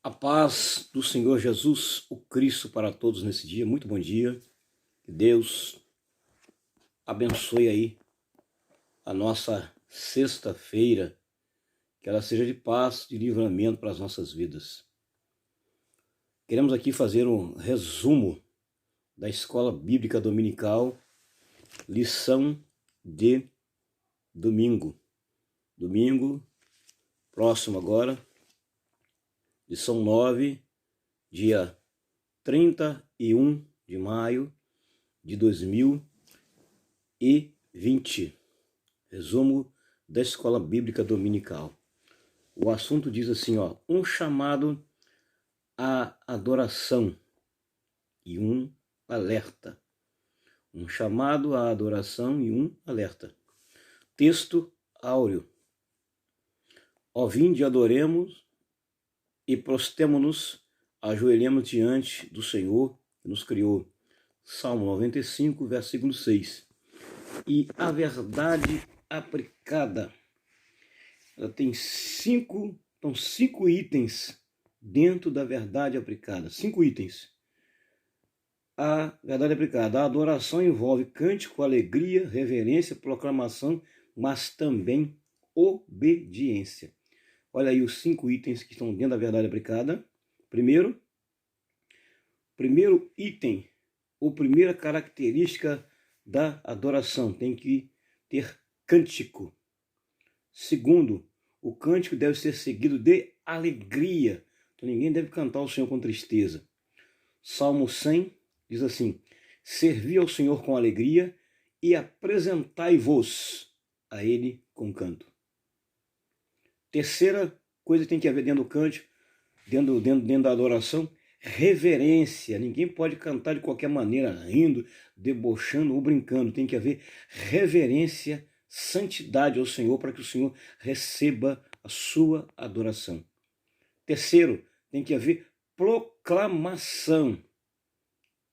A paz do Senhor Jesus, o Cristo, para todos nesse dia. Muito bom dia. Que Deus abençoe aí a nossa sexta-feira. Que ela seja de paz, de livramento para as nossas vidas. Queremos aqui fazer um resumo da Escola Bíblica Dominical, lição de domingo. Domingo próximo agora, lição 9, dia 31 de maio de 2020. Resumo da Escola Bíblica Dominical. O assunto diz assim, um chamado à adoração e um alerta. Um chamado à adoração e um alerta. Texto áureo. Ó, vinde, adoremos e prostemo-nos, ajoelhemos diante do Senhor que nos criou. Salmo 95, versículo 6. E a verdade aplicada, ela tem cinco itens dentro da verdade aplicada. 5 itens. A verdade aplicada. A adoração envolve cântico, alegria, reverência, proclamação, mas também obediência. Olha aí os 5 itens que estão dentro da verdade aplicada. Primeiro item, ou primeira característica da adoração, tem que ter cântico. Segundo, o cântico deve ser seguido de alegria. Então ninguém deve cantar ao Senhor com tristeza. Salmo 100 diz assim: servi ao Senhor com alegria e apresentai-vos a Ele com canto. Terceira coisa que tem que haver dentro do cântico, dentro da adoração, reverência. Ninguém pode cantar de qualquer maneira, rindo, debochando ou brincando. Tem que haver reverência, santidade ao Senhor, para que o Senhor receba a sua adoração. Terceiro, tem que haver proclamação.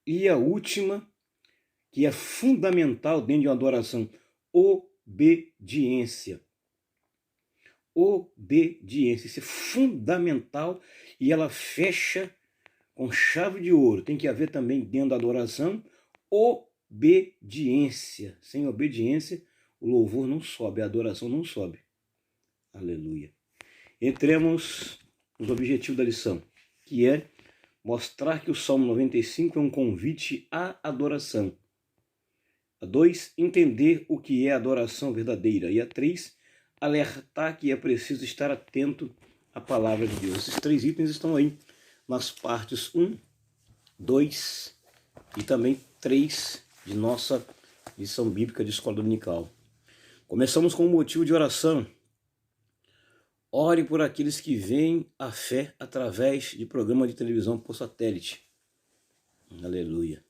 E a última, que é fundamental dentro de uma adoração, obediência. Obediência, isso é fundamental e ela fecha com chave de ouro. Tem que haver também dentro da adoração obediência. Sem obediência, o louvor não sobe, a adoração não sobe. Aleluia. Entremos nos objetivos da lição, que é mostrar que o Salmo 95 é um convite à adoração. A 2, entender o que é adoração verdadeira. E a 3, alertar que é preciso estar atento à palavra de Deus. Esses 3 itens estão aí nas partes 1, 2 e também 3 de nossa lição bíblica de escola dominical. Começamos com o motivo de oração. Ore por aqueles que veem a fé através de programa de televisão por satélite. Aleluia.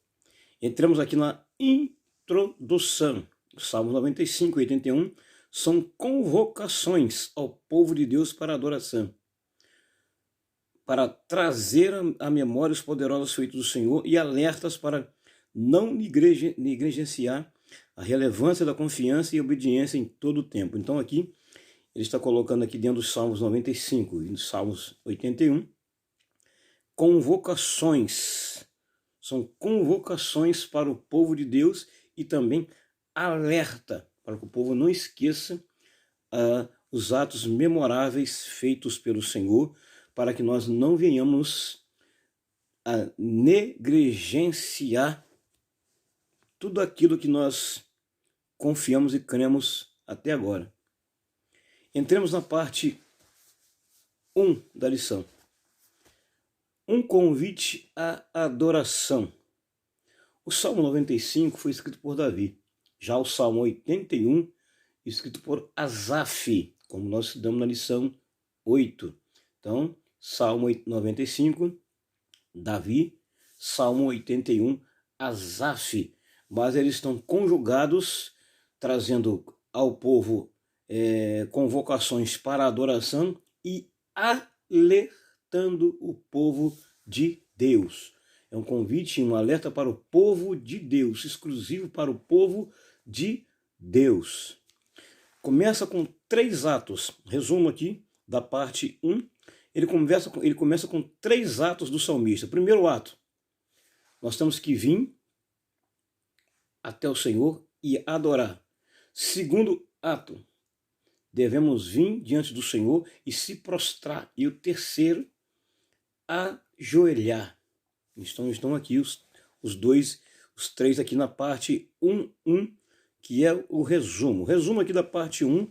Entramos aqui na introdução. Os Salmos 95 e 81 são convocações ao povo de Deus para a adoração, para trazer à memória os poderosos feitos do Senhor e alertas para não negligenciar a relevância da confiança e obediência em todo o tempo. Então aqui, ele está colocando aqui dentro dos Salmos 95 e dos Salmos 81, convocações. São convocações para o povo de Deus e também alerta para que o povo não esqueça os atos memoráveis feitos pelo Senhor, para que nós não venhamos a negligenciar tudo aquilo que nós confiamos e cremos até agora. Entremos na parte 1 da lição. Um convite à adoração. O Salmo 95 foi escrito por Davi. Já o Salmo 81, escrito por Asaf, como nós estudamos na lição 8. Então, Salmo 95, Davi, Salmo 81, Asaf. Mas eles estão conjugados, trazendo ao povo convocações para a adoração e alertando o povo de Deus. É um convite, um alerta para o povo de Deus, exclusivo para o povo de Deus. Começa com 3 atos. Resumo aqui da parte 1. ele começa com 3 atos do salmista. Primeiro ato, nós temos que vir até o Senhor e adorar. Segundo ato, devemos vir diante do Senhor e se prostrar. E o terceiro, ajoelhar. Estão aqui os 3 aqui na parte 1, que é o resumo. O resumo aqui da parte 1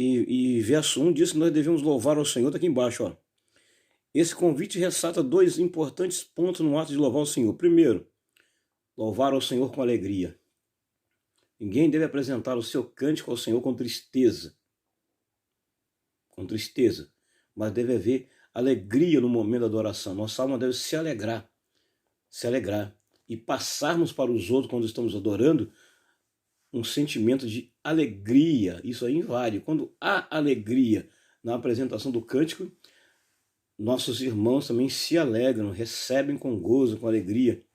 e verso 1 diz que nós devemos louvar ao Senhor. Está aqui embaixo, ó. Esse convite ressalta 2 importantes pontos no ato de louvar ao Senhor. Primeiro, louvar ao Senhor com alegria. Ninguém deve apresentar o seu cântico ao Senhor com tristeza. Com tristeza. Mas deve haver alegria no momento da adoração. Nossa alma deve se alegrar. Se alegrar. E passarmos para os outros, quando estamos adorando, um sentimento de alegria. Isso aí invade. Quando há alegria na apresentação do cântico, nossos irmãos também se alegram, recebem com gozo, com alegria,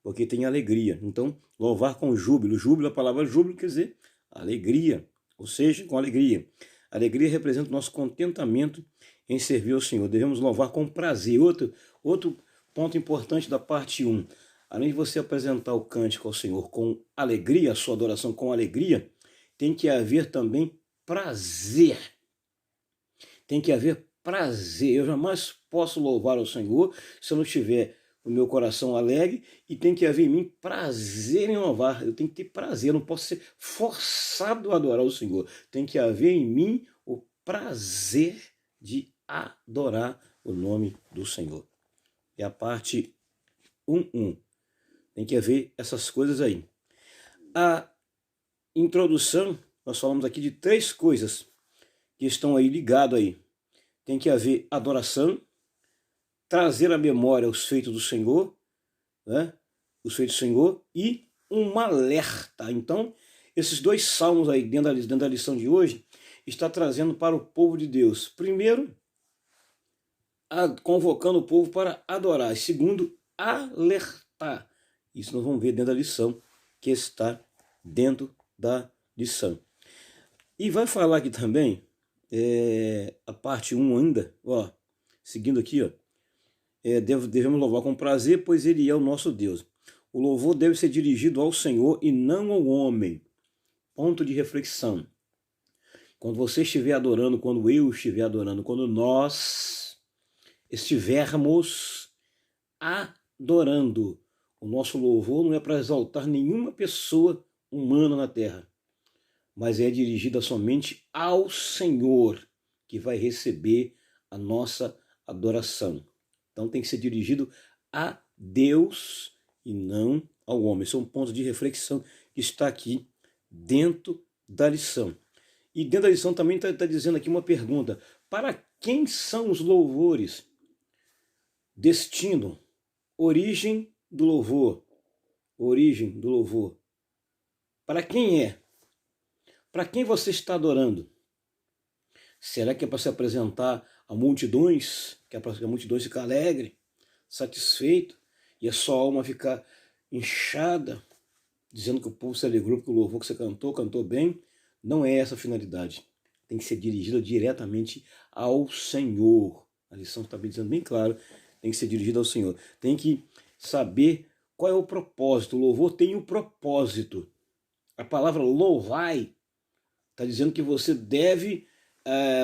porque tem alegria. Então, louvar com júbilo. Júbilo, a palavra júbilo quer dizer alegria, ou seja, com alegria. Alegria representa o nosso contentamento em servir ao Senhor. Devemos louvar com prazer. Outro ponto importante da parte 1. Além de você apresentar o cântico ao Senhor com alegria, a sua adoração com alegria, tem que haver também prazer. Tem que haver prazer. Eu jamais posso louvar ao Senhor se eu não tiver o meu coração alegre, e tem que haver em mim prazer em louvar. Eu tenho que ter prazer, eu não posso ser forçado a adorar o Senhor. Tem que haver em mim o prazer de adorar o nome do Senhor. É a parte 1. Tem que haver essas coisas aí. A introdução, nós falamos aqui de 3 coisas que estão aí ligadas aí. Tem que haver adoração, trazer à memória os feitos do Senhor, né? Os feitos do Senhor e um alerta. Então, esses 2 salmos aí dentro da lição de hoje está trazendo para o povo de Deus. Primeiro, convocando o povo para adorar. Segundo, alertar. Isso nós vamos ver dentro da lição que está dentro da lição. E vai falar aqui também a parte 1 ainda, ó, seguindo aqui, ó. Devemos louvar com prazer, pois Ele é o nosso Deus. O louvor deve ser dirigido ao Senhor e não ao homem. Ponto de reflexão. Quando você estiver adorando, quando eu estiver adorando, quando nós estivermos adorando, o nosso louvor não é para exaltar nenhuma pessoa humana na terra, mas é dirigida somente ao Senhor, que vai receber a nossa adoração. Então tem que ser dirigido a Deus e não ao homem. Esse é um ponto de reflexão que está aqui dentro da lição. E dentro da lição também está dizendo aqui uma pergunta: para quem são os louvores? Destino, origem do louvor. Origem do louvor. Para quem é? Para quem você está adorando? Será que é para se apresentar a multidões? Que é para a multidão ficar alegre, satisfeito, e a sua alma ficar inchada, dizendo que o povo se alegrou porque o louvor que você cantou bem? Não é essa a finalidade. Tem que ser dirigida diretamente ao Senhor. A lição está dizendo bem claro, tem que ser dirigida ao Senhor. Tem que saber qual é o propósito. O louvor tem um propósito. A palavra louvai está dizendo que você deve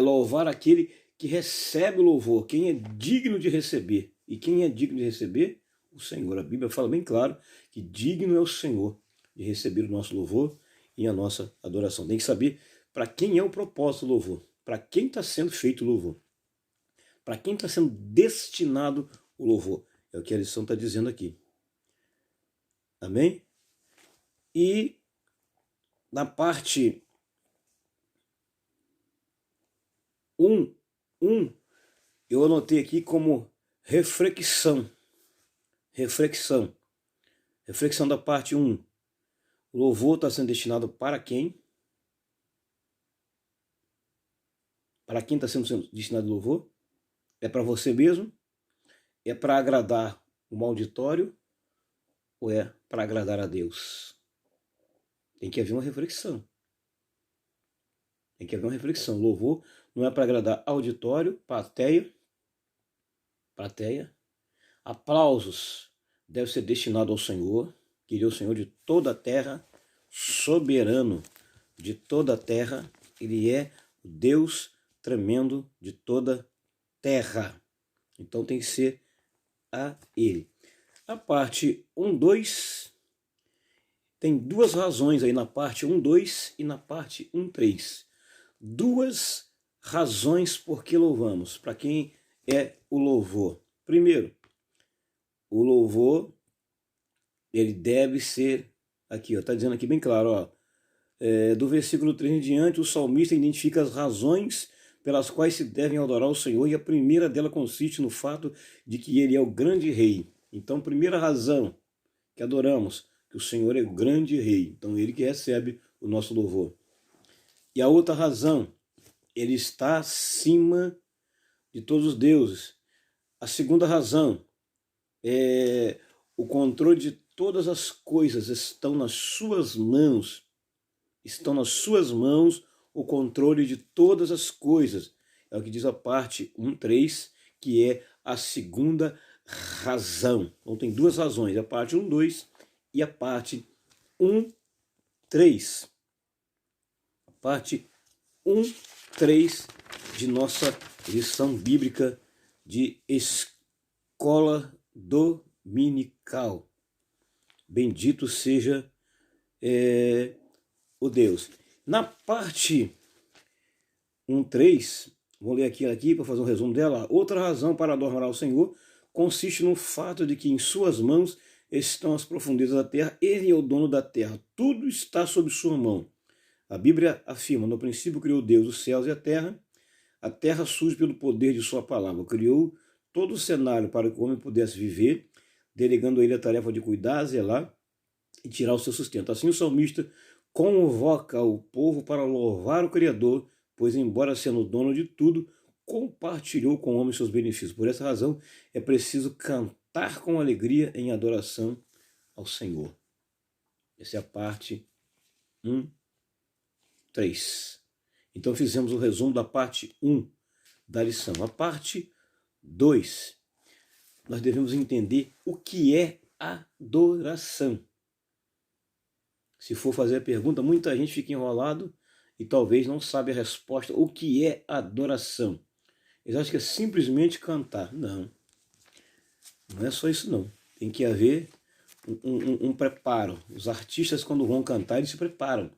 louvar aquele que recebe o louvor, quem é digno de receber. E quem é digno de receber? O Senhor. A Bíblia fala bem claro que digno é o Senhor de receber o nosso louvor e a nossa adoração. Tem que saber para quem é o propósito do louvor, para quem está sendo feito o louvor, para quem está sendo destinado o louvor. É o que a lição está dizendo aqui. Amém? E na parte 1, eu anotei aqui como reflexão. Reflexão. Reflexão da parte 1. O louvor está sendo destinado para quem? Para quem está sendo destinado o louvor? É para você mesmo? É para agradar um auditório? Ou é para agradar a Deus? Tem que haver uma reflexão. Tem que haver uma reflexão. O louvor não é para agradar auditório, plateia, plateia. Aplausos devem ser destinados ao Senhor, que Ele é o Senhor de toda a terra, soberano de toda a terra. Ele é o Deus tremendo de toda a terra. Então tem que ser a Ele. A parte 1, 2, tem duas razões aí na parte 1, 2 e na parte 1, 3. Duas razões por que louvamos, para quem é o louvor. Primeiro, o louvor, ele deve ser, aqui está dizendo aqui bem claro, ó, do versículo 3 em diante, o salmista identifica as razões pelas quais se devem adorar o Senhor, e a primeira dela consiste no fato de que Ele é o grande Rei. Então, primeira razão que adoramos, que o Senhor é o grande Rei. Então, Ele que recebe o nosso louvor. E a outra razão, Ele está acima de todos os deuses. A segunda razão, o controle de todas as coisas estão nas suas mãos. Estão nas suas mãos o controle de todas as coisas. É o que diz a parte 1.3, que é a segunda razão. Então tem duas razões, a parte 1.2 e a parte 1.3. A parte 1.3 de nossa lição bíblica de escola dominical. Bendito seja o Deus. Na parte 1.3, vou ler aqui para fazer um resumo dela. Outra razão para adorar ao Senhor consiste no fato de que em suas mãos estão as profundezas da terra. Ele é o dono da terra. Tudo está sob sua mão. A Bíblia afirma: no princípio criou Deus os céus e a terra. A terra surge pelo poder de sua palavra. Criou todo o cenário para que o homem pudesse viver, delegando a ele a tarefa de cuidar, zelar e tirar o seu sustento. Assim o salmista convoca o povo para louvar o Criador, pois, embora sendo dono de tudo, compartilhou com o homem seus benefícios. Por essa razão, é preciso cantar com alegria em adoração ao Senhor. Essa é a parte 1.3. Então, fizemos o resumo da parte 1 da lição. A parte 2, nós devemos entender o que é adoração. Se for fazer a pergunta, muita gente fica enrolado e talvez não sabe a resposta. O que é adoração? Eles acham que é simplesmente cantar. Não, não é só isso não. Tem que haver um preparo. Os artistas, quando vão cantar, eles se preparam.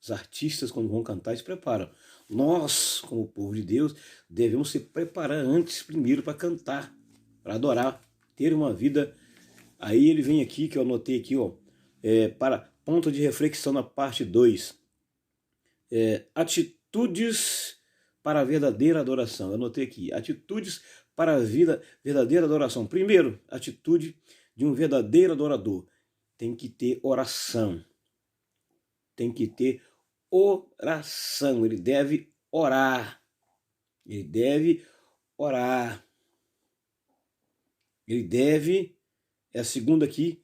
Os artistas, quando vão cantar, eles se preparam. Nós, como povo de Deus, devemos se preparar antes, primeiro, para cantar, para adorar, ter uma vida. Aí ele vem aqui, que eu anotei aqui, ó, para ponto de reflexão na parte 2. Atitudes para a verdadeira adoração. Eu anotei aqui, atitudes para a verdadeira adoração. Primeiro, atitude de um verdadeiro adorador. Tem que ter oração. Tem que ter oração. Ele deve orar. Ele deve orar. Ele deve, é a segunda aqui,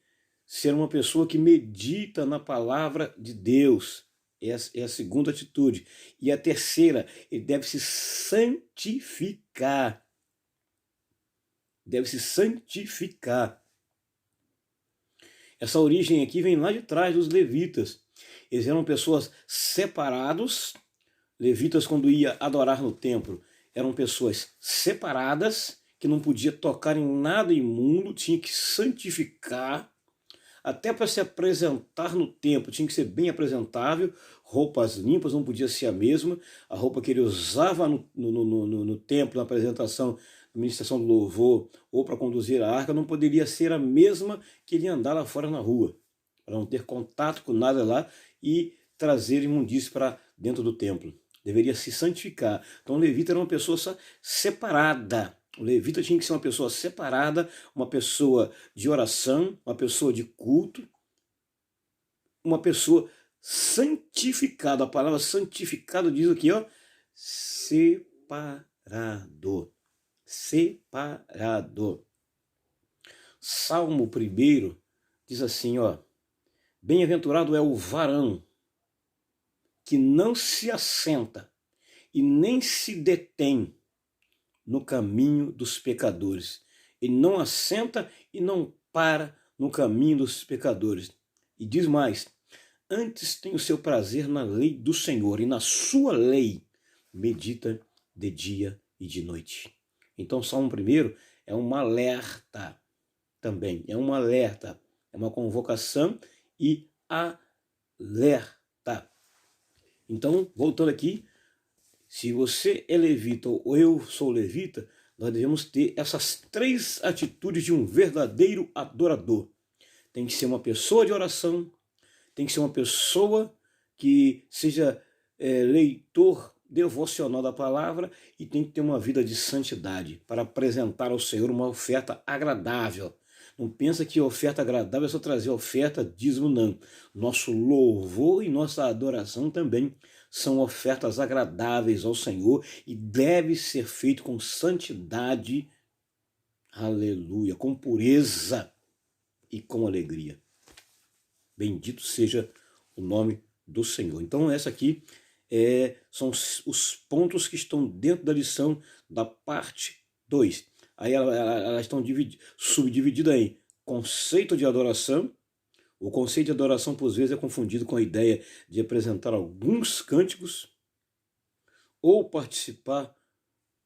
ser uma pessoa que medita na palavra de Deus. Essa é a segunda atitude. E a terceira, ele deve se santificar. Deve se santificar. Essa origem aqui vem lá de trás dos levitas. Eles eram pessoas separados. Levitas, quando ia adorar no templo, eram pessoas separadas, que não podia tocar em nada imundo, tinha que santificar. Até para se apresentar no templo, tinha que ser bem apresentável, roupas limpas, não podia ser a mesma. A roupa que ele usava no templo, na apresentação, na ministração do louvor, ou para conduzir a arca, não poderia ser a mesma que ele andar lá fora na rua, para não ter contato com nada lá e trazer imundície para dentro do templo. Deveria se santificar. Então o levita era uma pessoa separada. O levita tinha que ser uma pessoa separada, uma pessoa de oração, uma pessoa de culto, uma pessoa santificada. A palavra santificado diz aqui, ó, separado. Separado. Salmo 1 diz assim, ó, bem-aventurado é o varão que não se assenta e nem se detém no caminho dos pecadores. Ele não assenta e não para no caminho dos pecadores. E diz mais: antes tem o seu prazer na lei do Senhor, e na sua lei medita de dia e de noite. Então, Salmo 1 é um alerta também, é um alerta, é uma convocação e alerta. Então, voltando aqui, se você é levita ou eu sou levita, nós devemos ter essas 3 atitudes de um verdadeiro adorador. Tem que ser uma pessoa de oração, tem que ser uma pessoa que seja leitor devocional da palavra e tem que ter uma vida de santidade para apresentar ao Senhor uma oferta agradável. Não pensa que oferta agradável é só trazer oferta, dízimo, não. Nosso louvor e nossa adoração também são ofertas agradáveis ao Senhor e deve ser feito com santidade, aleluia, com pureza e com alegria. Bendito seja o nome do Senhor. Então, essa aqui são os pontos que estão dentro da lição da parte 2. Aí elas estão subdivididas em conceito de adoração. O conceito de adoração, por vezes, é confundido com a ideia de apresentar alguns cânticos ou participar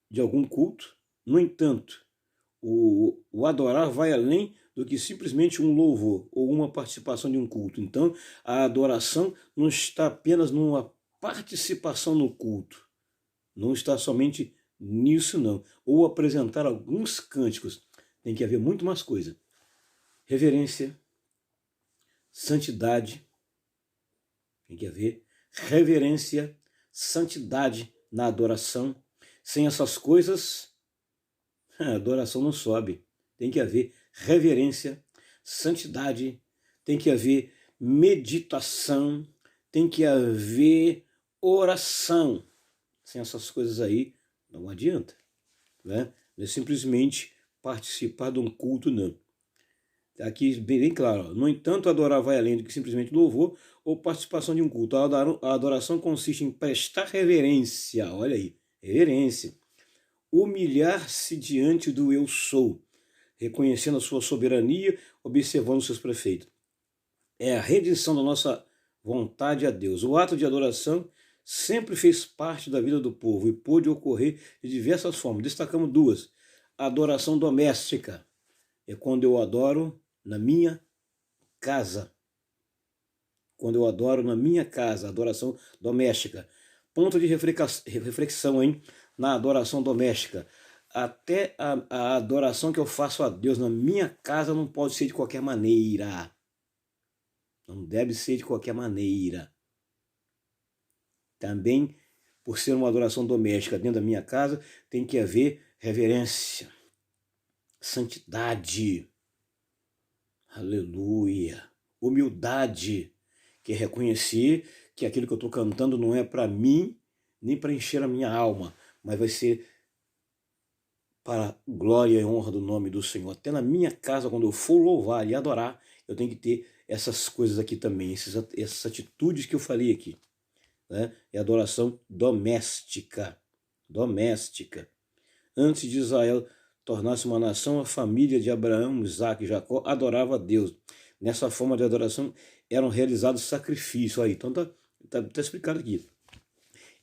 de algum culto. No entanto, o adorar vai além do que simplesmente um louvor ou uma participação de um culto. Então, a adoração não está apenas numa participação no culto, não está somente nisso, não. Ou apresentar alguns cânticos. Tem que haver muito mais coisa. Reverência, santidade, tem que haver reverência, santidade na adoração. Sem essas coisas, a adoração não sobe. Tem que haver reverência, santidade, tem que haver meditação, tem que haver oração. Sem essas coisas aí, não adianta, né? Não é simplesmente participar de um culto, não. Aqui bem claro, no entanto, adorar vai além do que simplesmente louvor ou participação de um culto. A adoração consiste em prestar reverência, olha aí, reverência, humilhar-se diante do eu sou, reconhecendo a sua soberania, observando os seus preceitos. É a rendição da nossa vontade a Deus. O ato de adoração sempre fez parte da vida do povo e pôde ocorrer de diversas formas. Destacamos 2. A adoração doméstica é quando eu adoro na minha casa. Quando eu adoro na minha casa, adoração doméstica. Ponto de reflexão, hein? Na adoração doméstica. Até a adoração que eu faço a Deus na minha casa não pode ser de qualquer maneira. Não deve ser de qualquer maneira. Também, por ser uma adoração doméstica dentro da minha casa, tem que haver reverência, santidade, aleluia, humildade, que é reconhecer que aquilo que eu estou cantando não é para mim, nem para encher a minha alma, mas vai ser para a glória e honra do nome do Senhor. Até na minha casa, quando eu for louvar e adorar, eu tenho que ter essas coisas aqui também, essas atitudes que eu falei aqui. Né? É adoração doméstica. Doméstica. Antes de Israel tornar-se uma nação, a família de Abraão, Isaac e Jacó adorava a Deus. Nessa forma de adoração eram realizados sacrifícios. Aí, então tá explicado aqui.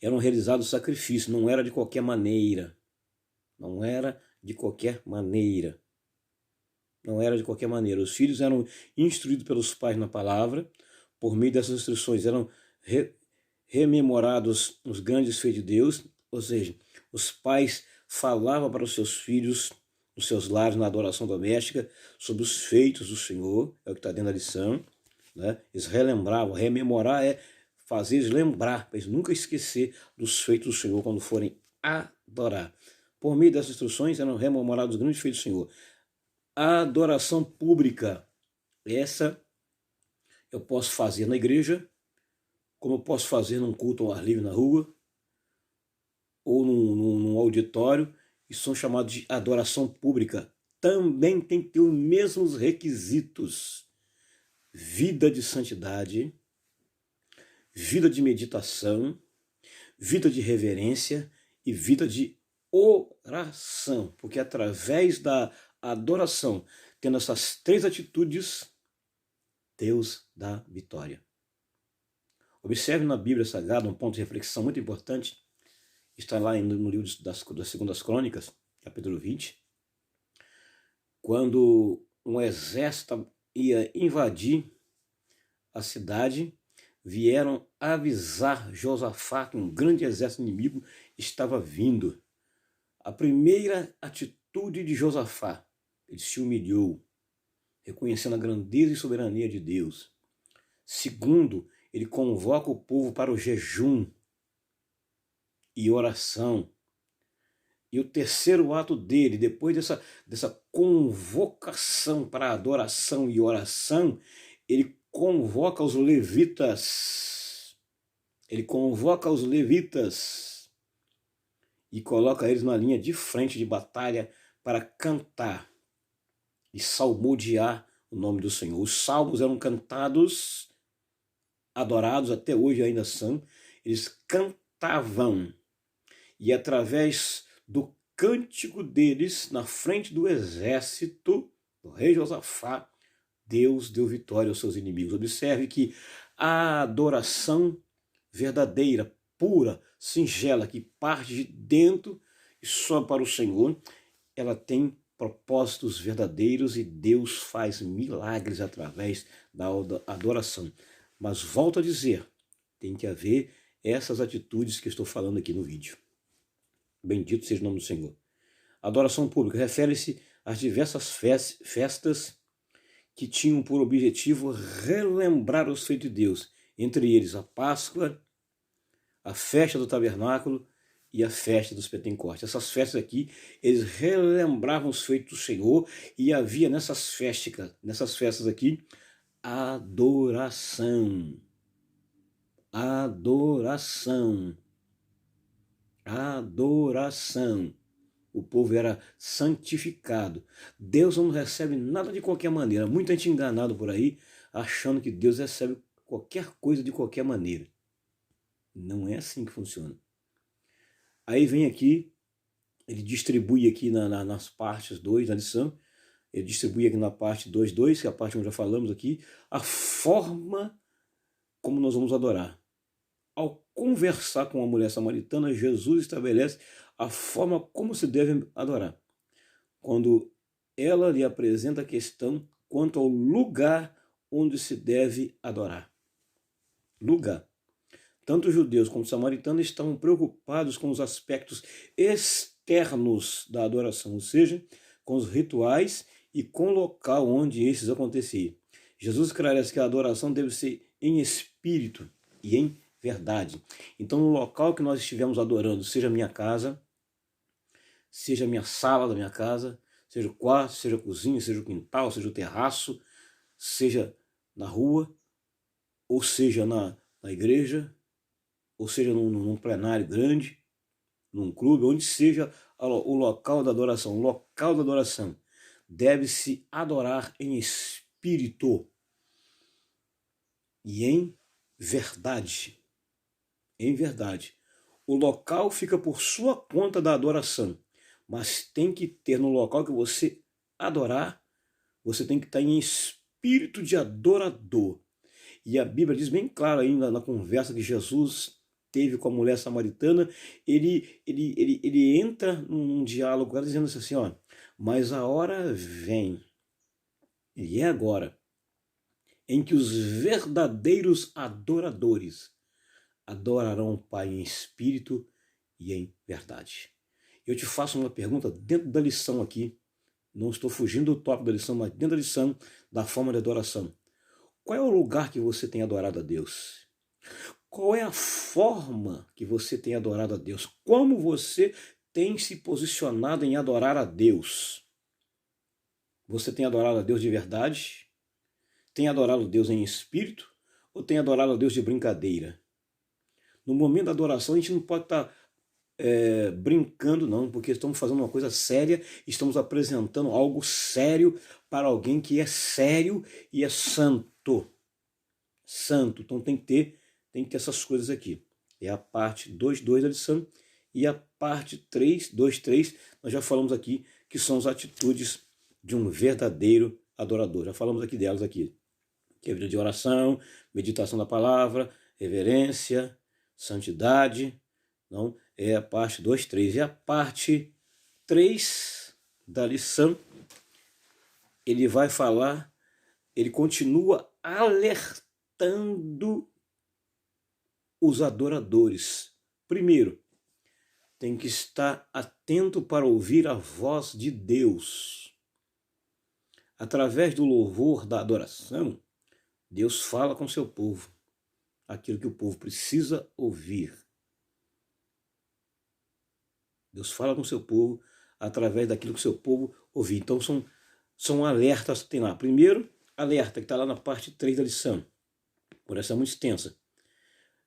Eram realizados sacrifícios, não era de qualquer maneira. Não era de qualquer maneira. Não era de qualquer maneira. Os filhos eram instruídos pelos pais na palavra, por meio dessas instruções eram rememorados os grandes feitos de Deus, ou seja, os pais falavam para os seus filhos, nos seus lares, na adoração doméstica, sobre os feitos do Senhor, é o que está dentro da lição, né? Eles relembravam, rememorar é fazer eles lembrar, para eles nunca esquecer dos feitos do Senhor quando forem adorar. Por meio dessas instruções eram rememorados os grandes feitos do Senhor. A adoração pública, essa eu posso fazer na igreja, como eu posso fazer num culto ao ar livre na rua, ou num auditório, e são chamados de adoração pública. Também tem que ter os mesmos requisitos. Vida de santidade, vida de meditação, vida de reverência e vida de oração, porque através da adoração, tendo essas três atitudes, Deus dá vitória. Observe na Bíblia Sagrada um ponto de reflexão muito importante, está lá no livro das Segundas Crônicas, capítulo 20, quando um exército ia invadir a cidade, vieram avisar Josafá que um grande exército inimigo estava vindo. A primeira atitude de Josafá, ele se humilhou, reconhecendo a grandeza e soberania de Deus. Segundo, ele convoca o povo para o jejum e oração. E o terceiro ato dele, depois dessa convocação para adoração e oração, ele convoca os levitas. Ele convoca os levitas e coloca eles na linha de frente de batalha para cantar e salmodiar o nome do Senhor. Os salmos eram cantados, adorados, até hoje ainda são. Eles cantavam e através do cântico deles na frente do exército do rei Josafá, Deus deu vitória aos seus inimigos. Observe que a adoração verdadeira, pura, singela, que parte de dentro e só para o Senhor, ela tem propósitos verdadeiros e Deus faz milagres através da adoração. Mas volto a dizer, tem que haver essas atitudes que estou falando aqui no vídeo. Bendito seja o nome do Senhor. Adoração pública refere-se às diversas festas que tinham por objetivo relembrar os feitos de Deus, entre eles a Páscoa, a festa do tabernáculo e a festa dos Pentecostes. Essas festas aqui, eles relembravam os feitos do Senhor e havia nessas festas aqui, adoração. Adoração. Adoração. O povo era santificado. Deus não recebe nada de qualquer maneira. Muita gente enganado por aí, achando que Deus recebe qualquer coisa de qualquer maneira. Não é assim que funciona. Aí vem aqui, ele distribui aqui nas partes 2 da lição, ele distribui aqui na parte 2.2, que é a parte onde já falamos aqui, a forma como nós vamos adorar. Ao conversar com a mulher samaritana, Jesus estabelece a forma como se deve adorar. Quando ela lhe apresenta a questão quanto ao lugar onde se deve adorar. Lugar. Tanto os judeus como os samaritanos estavam preocupados com os aspectos externos da adoração, ou seja, com os rituais e com o local onde esses aconteciam. Jesus esclarece que a adoração deve ser em espírito e em verdade. Então, no local que nós estivermos adorando, seja a minha casa, seja a minha sala da minha casa, seja o quarto, seja a cozinha, seja o quintal, seja o terraço, seja na rua, ou seja na igreja, ou seja num plenário grande, num clube, onde seja o local da adoração. O local da adoração deve-se adorar em espírito e em verdade. Em verdade. O local fica por sua conta da adoração, mas tem que ter no local que você adorar, você tem que estar em espírito de adorador. E a Bíblia diz bem claro ainda na conversa que Jesus teve com a mulher samaritana, ele entra num diálogo com ela dizendo assim, ó, mas a hora vem, e é agora, em que os verdadeiros adoradores adorarão o Pai em espírito e em verdade. Eu te faço uma pergunta dentro da lição aqui, não estou fugindo do tópico da lição, mas dentro da lição da forma de adoração. Qual é o lugar que você tem adorado a Deus? Qual é a forma que você tem adorado a Deus? Como você tem se posicionado em adorar a Deus? Você tem adorado a Deus de verdade? Tem adorado a Deus em espírito? Ou tem adorado a Deus de brincadeira? No momento da adoração a gente não pode estar brincando não, porque estamos fazendo uma coisa séria, estamos apresentando algo sério para alguém que é sério e é santo. Santo, então tem que ter essas coisas aqui. É a parte 2.2 da lição e a parte 3, 2, 3, nós já falamos aqui que são as atitudes de um verdadeiro adorador. Já falamos aqui delas aqui. Que é a vida de oração, meditação da palavra, reverência, santidade. Não, é a parte 2, 3. E a parte 3 da lição, ele vai falar, ele continua alertando os adoradores. Primeiro, tem que estar atento para ouvir a voz de Deus. Através do louvor, da adoração, Deus fala com seu povo, aquilo que o povo precisa ouvir. Deus fala com seu povo através daquilo que seu povo ouvir. Então são alertas que tem lá. Primeiro, alerta, que está lá na parte 3 da lição. Por essa é muito extensa.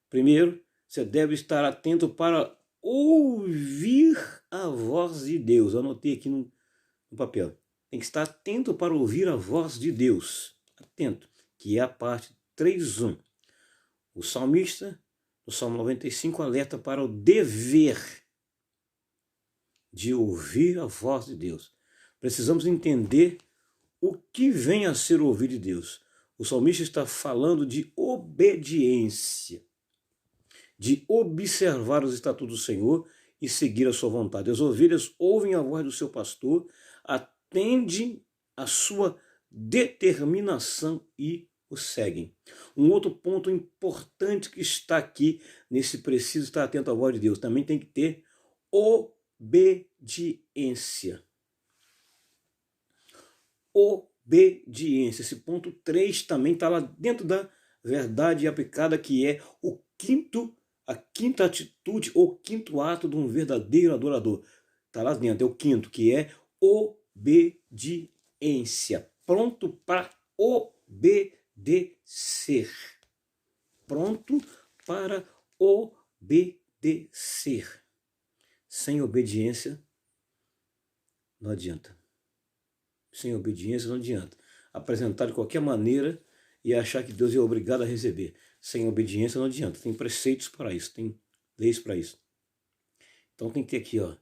Primeiro, você deve estar atento para ouvir a voz de Deus. Eu anotei aqui no papel. Tem que estar atento para ouvir a voz de Deus. Atento, que é a parte 3.1. O salmista, no Salmo 95, alerta para o dever de ouvir a voz de Deus. Precisamos entender o que vem a ser ouvir de Deus. O salmista está falando de obediência, de observar os estatutos do Senhor e seguir a sua vontade. As ovelhas ouvem a voz do seu pastor, atendem a sua determinação e o seguem. Um outro ponto importante que está aqui nesse preciso estar atento à voz de Deus, também tem que ter obediência. Obediência. Esse ponto 3 também está lá dentro da verdade aplicada, que é a quinta atitude ou quinto ato de um verdadeiro adorador. Está lá dentro, é o quinto, que é obediência. Pronto para obedecer. Pronto para obedecer. Sem obediência, não adianta. Sem obediência, não adianta. Apresentar de qualquer maneira e achar que Deus é obrigado a receber. Sem obediência, não adianta. Tem preceitos para isso, tem leis para isso. Então tem que ter aqui, ó.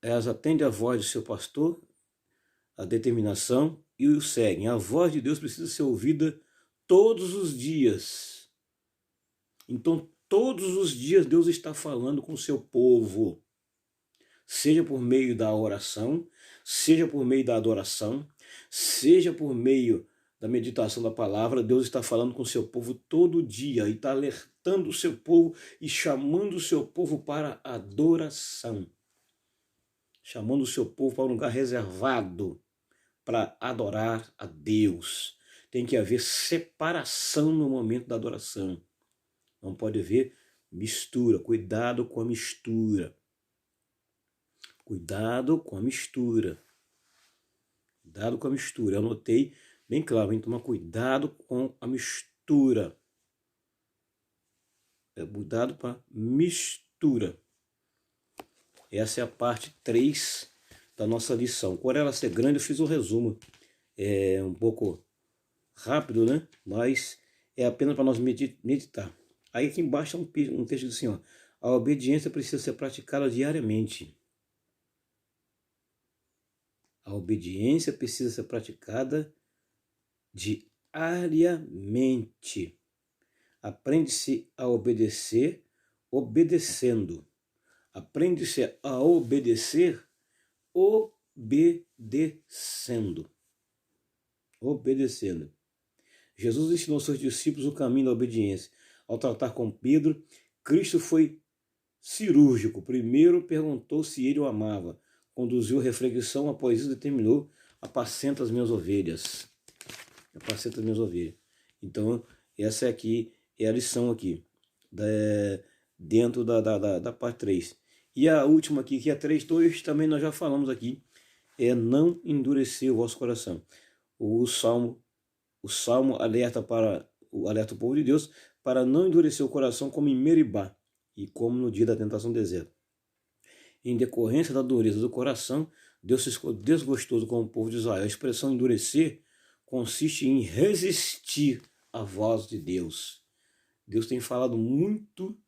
Elas atendem a voz do seu pastor, a determinação, e o seguem. A voz de Deus precisa ser ouvida todos os dias. Então, todos os dias Deus está falando com o seu povo. Seja por meio da oração, seja por meio da adoração, seja por meio da meditação da palavra, Deus está falando com o seu povo todo dia e está alertando o seu povo e chamando o seu povo para a adoração. Chamando o seu povo para um lugar reservado para adorar a Deus. Tem que haver separação no momento da adoração. Não pode haver mistura. Cuidado com a mistura. Cuidado com a mistura. Cuidado com a mistura. Eu anotei bem claro, tem que tomar cuidado com a mistura. Cuidado com a mistura. Essa é a parte 3 da nossa lição. Por ela ser grande, eu fiz um resumo. É um pouco rápido, né? Mas é apenas para nós meditar. Aí aqui embaixo é um texto assim, ó. A obediência precisa ser praticada diariamente. A obediência precisa ser praticada diariamente. Aprende-se a obedecer obedecendo. Aprende-se a obedecer obedecendo. Obedecendo. Jesus ensinou aos seus discípulos o caminho da obediência. Ao tratar com Pedro, Cristo foi cirúrgico. Primeiro perguntou se ele o amava. Conduziu a reflexão, após isso determinou: apacenta as minhas ovelhas. Apacenta as minhas ovelhas. Então, essa aqui é a lição aqui, dentro da parte 3. E a última aqui, que é a 3.2, também nós já falamos aqui, é não endurecer o vosso coração. O Salmo alerta o povo de Deus para não endurecer o coração como em Meribá e como no dia da tentação do deserto. Em decorrência da dureza do coração, Deus ficou desgostoso com o povo de Israel. A expressão endurecer consiste em resistir à voz de Deus. Deus tem falado muito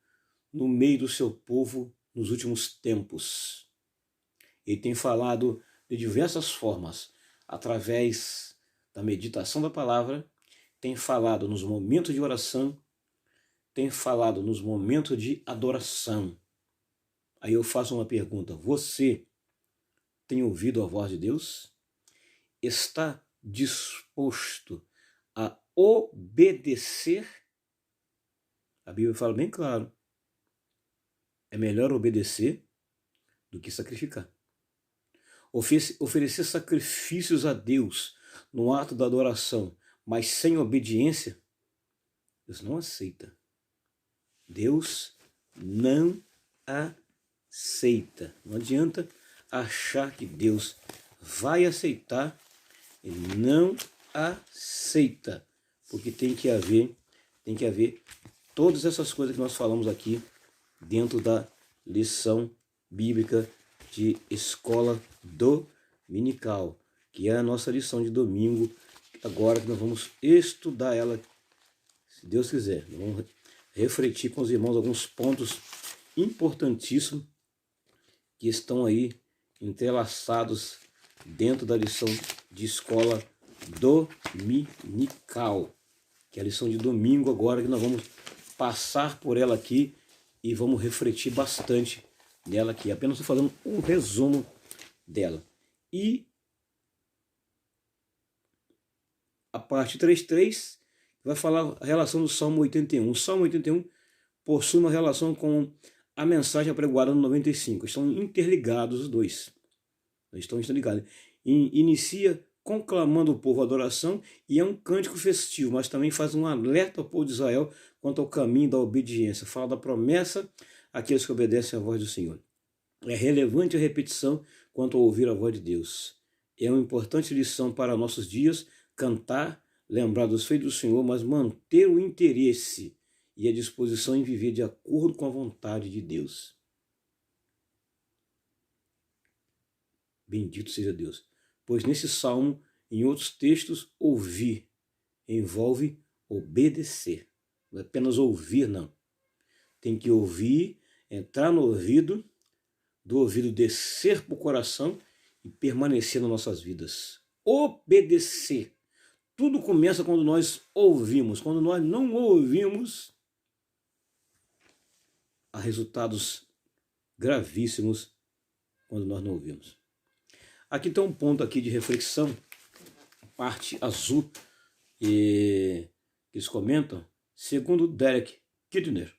no meio do seu povo nos últimos tempos. Ele tem falado de diversas formas, através da meditação da palavra, tem falado nos momentos de oração, tem falado nos momentos de adoração. Aí eu faço uma pergunta: você tem ouvido a voz de Deus? Está disposto a obedecer? A Bíblia fala bem claro: é melhor obedecer do que sacrificar. Oferecer sacrifícios a Deus no ato da adoração, mas sem obediência, Deus não aceita. Deus não aceita. Não adianta achar que Deus vai aceitar. Ele não aceita, porque tem que haver todas essas coisas que nós falamos aqui dentro da lição bíblica de escola dominical, que é a nossa lição de domingo, agora que nós vamos estudar ela, se Deus quiser. Nós vamos refletir com os irmãos alguns pontos importantíssimos que estão aí entrelaçados dentro da lição de escola dominical, que é a lição de domingo agora, que nós vamos passar por ela aqui e vamos refletir bastante nela aqui. Apenas estou fazendo um resumo dela. E a parte 3.3 vai falar a relação do Salmo 81. O Salmo 81 possui uma relação com a mensagem apregoada no 95. Estão interligados os dois. Estão interligados. Inicia conclamando o povo à adoração e é um cântico festivo, mas também faz um alerta ao povo de Israel quanto ao caminho da obediência. Fala da promessa àqueles que obedecem à voz do Senhor. É relevante a repetição quanto ao ouvir a voz de Deus. É uma importante lição para nossos dias cantar, lembrar dos feitos do Senhor, mas manter o interesse e a disposição em viver de acordo com a vontade de Deus. Bendito seja Deus. Pois nesse salmo, em outros textos, ouvir envolve obedecer. Não é apenas ouvir, não. Tem que ouvir, entrar no ouvido, do ouvido descer para o coração e permanecer nas nossas vidas. Obedecer. Tudo começa quando nós ouvimos. Quando nós não ouvimos, há resultados gravíssimos quando nós não ouvimos. Aqui tem um ponto aqui de reflexão, parte azul, que eles comentam. Segundo Derek Kidner,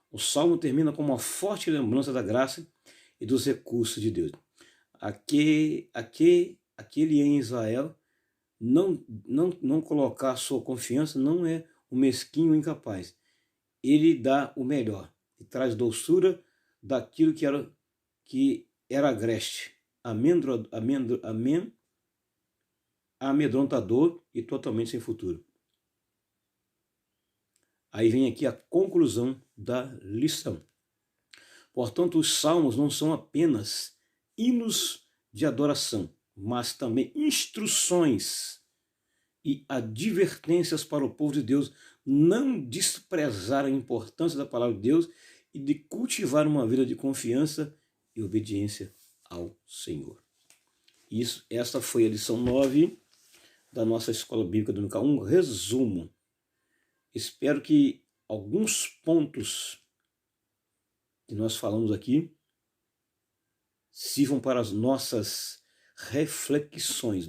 o Salmo termina com uma forte lembrança da graça e dos recursos de Deus. Aquele em Israel não colocar sua confiança não é o mesquinho incapaz. Ele dá o melhor e traz doçura daquilo que era agreste, amedrontador e totalmente sem futuro. Aí vem aqui a conclusão da lição. Portanto, os salmos não são apenas hinos de adoração, mas também instruções e advertências para o povo de Deus não desprezar a importância da palavra de Deus e de cultivar uma vida de confiança e obediência ao Senhor. Essa foi a lição 9 da nossa Escola Bíblica Dominical, um resumo. Espero que alguns pontos que nós falamos aqui sirvam para as nossas reflexões.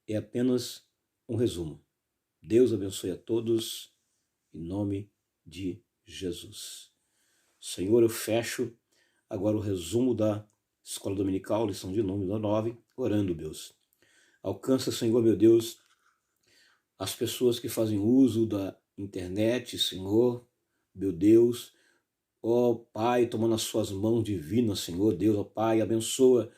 É apenas um resumo. Deus abençoe a todos, em nome de Jesus. Senhor, eu fecho agora o resumo da Escola Dominical, lição de número 9, orando, Deus. Alcança, Senhor, meu Deus, as pessoas que fazem uso da internet, Senhor, meu Deus, ó Pai, tomando as suas mãos divinas, Senhor, Deus, ó Pai, abençoa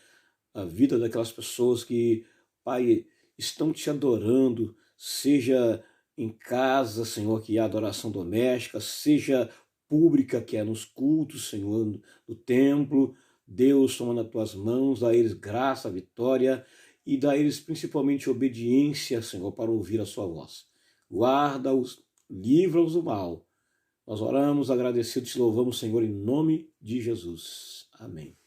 a vida daquelas pessoas que, Pai, estão te adorando, seja em casa, Senhor, que há adoração doméstica, seja pública, que é nos cultos, Senhor, no templo. Deus, toma nas tuas mãos, dá a eles graça, vitória e dá a eles principalmente obediência, Senhor, para ouvir a sua voz. Guarda-os, livra-os do mal, Nós oramos agradecidos, te louvamos, Senhor, em nome de Jesus. Amém.